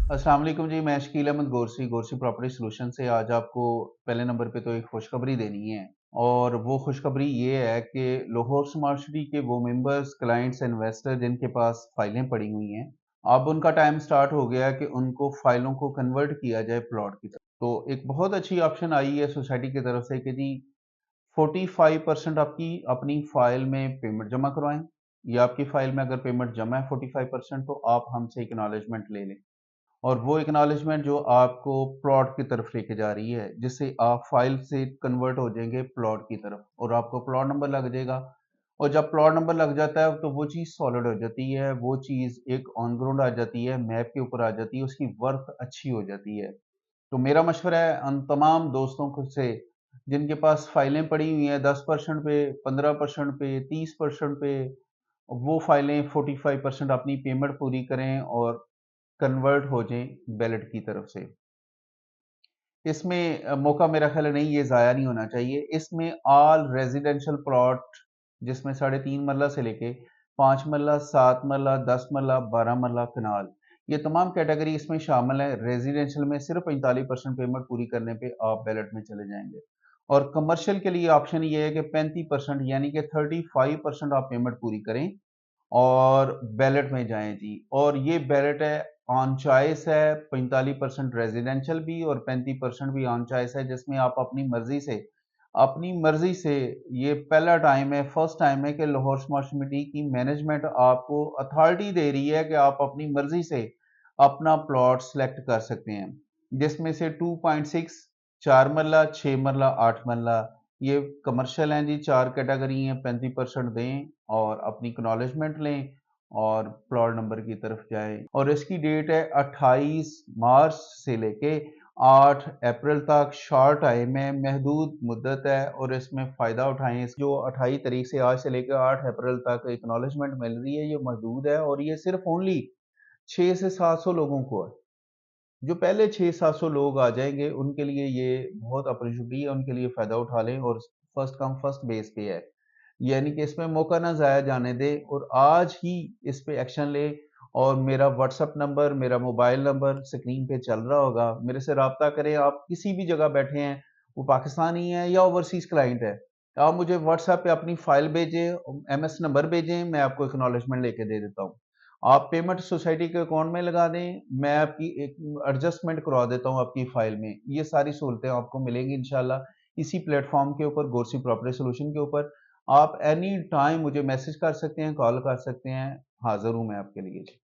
अस्सलाम वालेकुम जी, मैं शकील अहमद गोरसी गोरसी प्रॉपर्टी सॉल्यूशन से आज आपको पहले नंबर पे तो एक खुशखबरी देनी है। और वो खुशखबरी ये है कि लाहौर स्मार्ट सिटी के वो मेंबर्स, क्लाइंट्स, इन्वेस्टर जिनके पास फाइलें पड़ी हुई हैं, अब उनका टाइम स्टार्ट हो गया है कि उनको फाइलों को कन्वर्ट किया जाए प्लॉट की तरफ। तो एक बहुत अच्छी ऑप्शन आई है सोसाइटी की तरफ से कि जी 45% आपकी अपनी फाइल में पेमेंट जमा करवाएं, या आपकी फाइल में अगर पेमेंट जमा है 45% तो आप हमसे एक्नॉलेजमेंट ले लें। और वो एक्नॉलेजमेंट जो आपको प्लॉट की तरफ लेके जा रही है, जिससे आप फाइल से कन्वर्ट हो जाएंगे प्लॉट की तरफ और आपको प्लॉट नंबर लग जाएगा। और जब प्लॉट नंबर लग जाता है तो वो चीज़ सॉलिड हो जाती है, वो चीज़ एक ऑन ग्राउंड आ जाती है, मैप के ऊपर आ जाती है, उसकी वर्थ अच्छी हो जाती है। तो मेरा मशवरा है उन तमाम दोस्तों को से जिनके पास फाइलें पड़ी हुई हैं 10% पे, 15% पे, 30% पे, वो फाइलें 45% अपनी पेमेंट पूरी करें और कन्वर्ट हो जाएं बैलेट की तरफ से। इसमें मौका मेरा ख्याल है नहीं, ये ज़ाया नहीं होना चाहिए। इसमें ऑल रेजिडेंशियल प्लॉट जिसमें 3.5 मरला से लेके 5 मरला, 7 मरला, 10 मरला, 12 मरला, कनाल, ये तमाम कैटेगरी इसमें शामिल है। रेजिडेंशियल में सिर्फ 45% पेमेंट पूरी करने पे आप बैलेट में चले जाएंगे। और कमर्शियल के लिए ऑप्शन ये है कि 35% यानी कि 35% आप पेमेंट पूरी करें और बैलेट में जाएं जी। और ये बैलेट है ऑन चॉइस है, 45% रेजिडेंशियल भी और 35% भी ऑन चॉइस है, जिसमें आप अपनी मर्जी से ये पहला टाइम है, फर्स्ट टाइम है कि लाहौर स्मार्ट सिटी की मैनेजमेंट आपको अथॉरिटी दे रही है कि आप अपनी मर्जी से अपना प्लॉट सेलेक्ट कर सकते हैं, जिसमें से 2.6, 4 मरला, 6 मरला, 8 मरला, ये कमर्शियल हैं जी। 4 कैटेगरी हैं, 35% दें और अपनी एक्नॉलेजमेंट लें और प्लॉट नंबर की तरफ जाएं। और इसकी डेट है 28 मार्च से लेके 8 अप्रैल तक। शॉर्ट टाइम है, महदूद मुद्दत है और इसमें फ़ायदा उठाएं। जो 28 तारीख से आज से लेकर 8 अप्रैल तक एक्नॉलेजमेंट मिल रही है, ये महदूद है और ये सिर्फ ओनली 6 से 700 लोगों को है। जो पहले 600-700 लोग आ जाएंगे उनके लिए ये बहुत अपॉर्चुनिटी है, उनके लिए फ़ायदा उठा लें और फर्स्ट कम फर्स्ट बेस पे है, यानी कि इसमें मौका ना ज़ाया जाने दें और आज ही इस पे एक्शन लें। और मेरा व्हाट्सअप नंबर, मेरा मोबाइल नंबर स्क्रीन पे चल रहा होगा, मेरे से रब्ता करें। आप किसी भी जगह बैठे हैं, वो पाकिस्तानी है या ओवरसीज़ क्लाइंट है, आप मुझे व्हाट्सएप पे अपनी फ़ाइल भेजें, एमएस नंबर भेजें, मैं आपको एक्नॉलेजमेंट लेके दे देता हूँ। आप पेमेंट सोसाइटी के अकाउंट में लगा दें, मैं आपकी एक एडजस्टमेंट करवा देता हूँ आपकी फ़ाइल में। ये सारी सहूलतें आपको मिलेंगी इंशाल्लाह इसी प्लेटफ़ॉर्म के ऊपर, गोरसी प्रॉपर्टी सॉल्यूशन के ऊपर। आप एनी टाइम मुझे मैसेज कर सकते हैं, कॉल कर सकते हैं, हाज़िर हूँ मैं आपके लिए जी।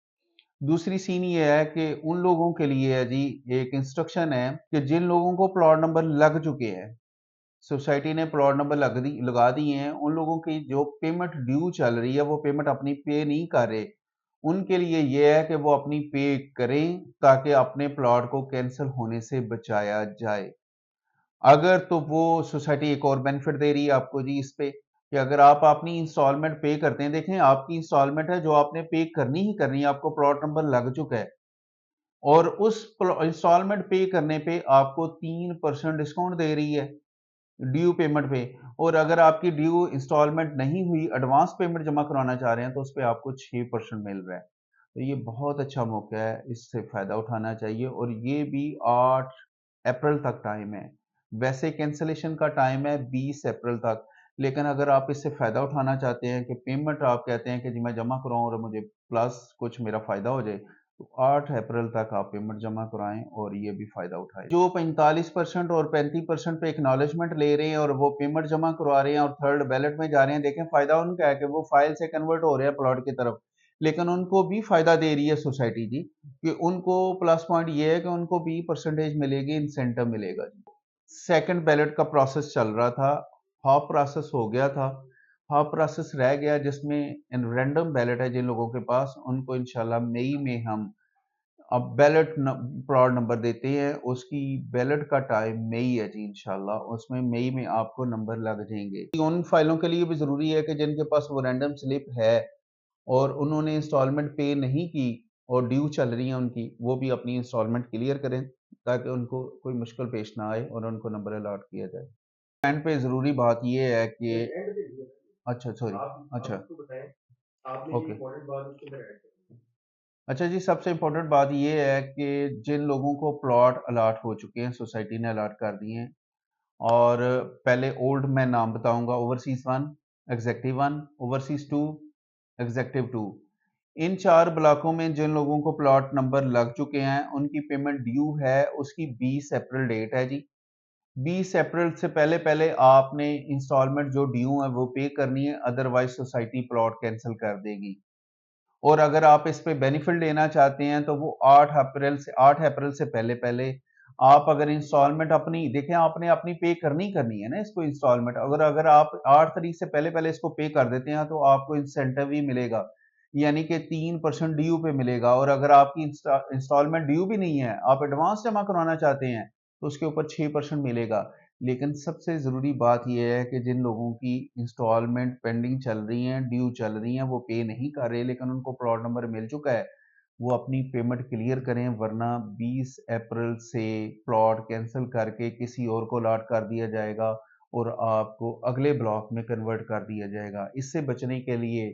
दूसरी सीन ये है कि उन लोगों के लिए है जी, एक इंस्ट्रक्शन है कि जिन लोगों को प्लॉट नंबर लग चुके हैं, सोसाइटी ने प्लॉट नंबर लगा दिए हैं, उन लोगों की जो पेमेंट ड्यू चल रही है, वो पेमेंट अपनी पे नहीं कर रहे, उनके लिए ये है कि वो अपनी पे करें ताकि अपने प्लॉट को कैंसिल होने से बचाया जाए। अगर तो वो सोसाइटी एक और बेनिफिट दे रही है आपको जी इस पे, कि अगर आप अपनी इंस्टॉलमेंट पे करते हैं, देखें आपकी इंस्टॉलमेंट है जो आपने पे करनी ही करनी है, आपको प्लॉट नंबर लग चुका है और उस इंस्टॉलमेंट पे करने पे आपको 3% डिस्काउंट दे रही है ड्यू पेमेंट पे। और अगर आपकी ड्यू इंस्टॉलमेंट नहीं हुई, एडवांस पेमेंट जमा कराना चाह रहे हैं, तो उस पे आपको 6% मिल रहा है। तो ये बहुत अच्छा मौका है, इससे फ़ायदा उठाना चाहिए। और ये भी 8 अप्रैल तक टाइम है। वैसे कैंसलेशन का टाइम है 20 अप्रैल तक, लेकिन अगर आप इससे फ़ायदा उठाना चाहते हैं कि पेमेंट आप कहते हैं कि जी मैं जमा कराऊँ और मुझे प्लस कुछ मेरा फ़ायदा हो जाए, तो 8 अप्रैल तक आप पेमेंट जमा कराएँ और ये भी फ़ायदा उठाएँ। जो 45% और 35% पे एक्नॉलेजमेंट ले रहे हैं और वो पेमेंट जमा करवा रहे हैं और थर्ड बैलेट में जा रहे हैं, देखें फ़ायदा उनका है कि वो फाइल से कन्वर्ट हो रहे हैं प्लॉट की तरफ। लेकिन उनको भी फ़ायदा दे रही है सोसाइटी जी, कि उनको प्लस पॉइंट ये है कि उनको भी परसेंटेज मिलेगी, इंसेंटिव मिलेगा जी। सेकंड बैलेट का प्रोसेस चल रहा था, हाफ प्रोसेस हो गया था, हाफ प्रोसेस रह गया जिसमें रैंडम बैलेट है जिन लोगों के पास, उनको इंशाल्लाह मई में हम अब बैलेट प्लॉट नंबर देते हैं। उसकी बैलेट का टाइम मई है जी इंशाल्लाह, उसमें मई में आपको नंबर लग जाएंगे। उन फाइलों के लिए भी ज़रूरी है कि जिनके पास वो रैंडम स्लिप है और उन्होंने इंस्टॉलमेंट पे नहीं की और ड्यू चल रही है उनकी, वो भी अपनी इंस्टॉलमेंट क्लियर करें ताकि उनको कोई मुश्किल पेश ना आए और उनको नंबर अलॉट किया जाए। एंड पे ज़रूरी बात ये है कि अच्छा सॉरी, अच्छा ओके, अच्छा जी, सबसे इम्पोर्टेंट बात ये है कि जिन लोगों को प्लॉट अलॉट हो चुके हैं, सोसाइटी ने अलॉट कर दिए हैं, और पहले ओल्ड मैं नाम बताऊंगा, ओवरसीज 1, एग्जेक्टिव 1, ओवरसीज 2, एग्जेक्टिव 2। इन 4 ब्लॉकों में जिन लोगों को प्लॉट नंबर लग चुके हैं, उनकी पेमेंट ड्यू है, उसकी 20 अप्रैल डेट है जी। 20 अप्रैल से पहले पहले आपने इंस्टॉलमेंट जो ड्यू है वो पे करनी है, अदरवाइज सोसाइटी प्लॉट कैंसिल कर देगी। और अगर आप इस पे बेनिफिट लेना चाहते हैं तो वो 8 अप्रैल से पहले पहले आप अगर इंस्टॉलमेंट अपनी देखें, आपने अपनी पे करनी है ना इसको इंस्टॉलमेंट। अगर अगर आप 8 तारीख से पहले पहले इसको पे कर देते हैं तो आपको इंसेंटिव भी मिलेगा, यानी कि 3% ड्यू पे मिलेगा। और अगर आपकी इंस्टॉलमेंट ड्यू भी नहीं है, आप एडवांस जमा करवाना चाहते हैं, तो उसके ऊपर 6% मिलेगा। लेकिन सबसे ज़रूरी बात यह है कि जिन लोगों की इंस्टॉलमेंट पेंडिंग चल रही हैं, ड्यू चल रही हैं, वो पे नहीं कर रहे लेकिन उनको प्लॉट नंबर मिल चुका है, वो अपनी पेमेंट क्लियर करें, वरना 20 अप्रैल से प्लॉट कैंसिल करके किसी और को अलॉट कर दिया जाएगा और आपको अगले ब्लॉक में कन्वर्ट कर दिया जाएगा। इससे बचने के लिए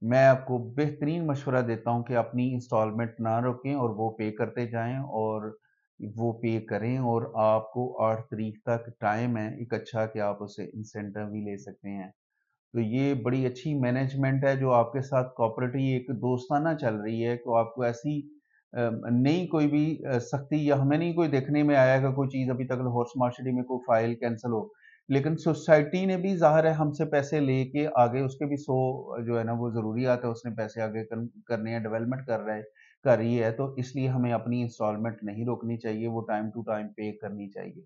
मैं आपको बेहतरीन मशवरा देता हूँ कि अपनी इंस्टॉलमेंट ना रोकें और वो पे करते जाएं, और वो पे करें, और आपको 8 तारीख तक टाइम है एक अच्छा कि आप उसे इंसेंटिव भी ले सकते हैं। तो ये बड़ी अच्छी मैनेजमेंट है जो आपके साथ कोऑपरेटिव एक दोस्ताना चल रही है। तो आपको ऐसी नहीं कोई भी सख्ती, या हमें नहीं कोई देखने में आया कि कोई चीज़ अभी तक लाहौर स्मार्ट सिटी में कोई फाइल कैंसिल हो। लेकिन सोसाइटी ने भी ज़ाहिर है हमसे पैसे लेके आगे उसके भी 100 जो है ना वो ज़रूरियात है, उसने पैसे आगे करने हैं, डेवलपमेंट कर रही है, तो इसलिए हमें अपनी इंस्टॉलमेंट नहीं रोकनी चाहिए, वो टाइम टू टाइम पे करनी चाहिए।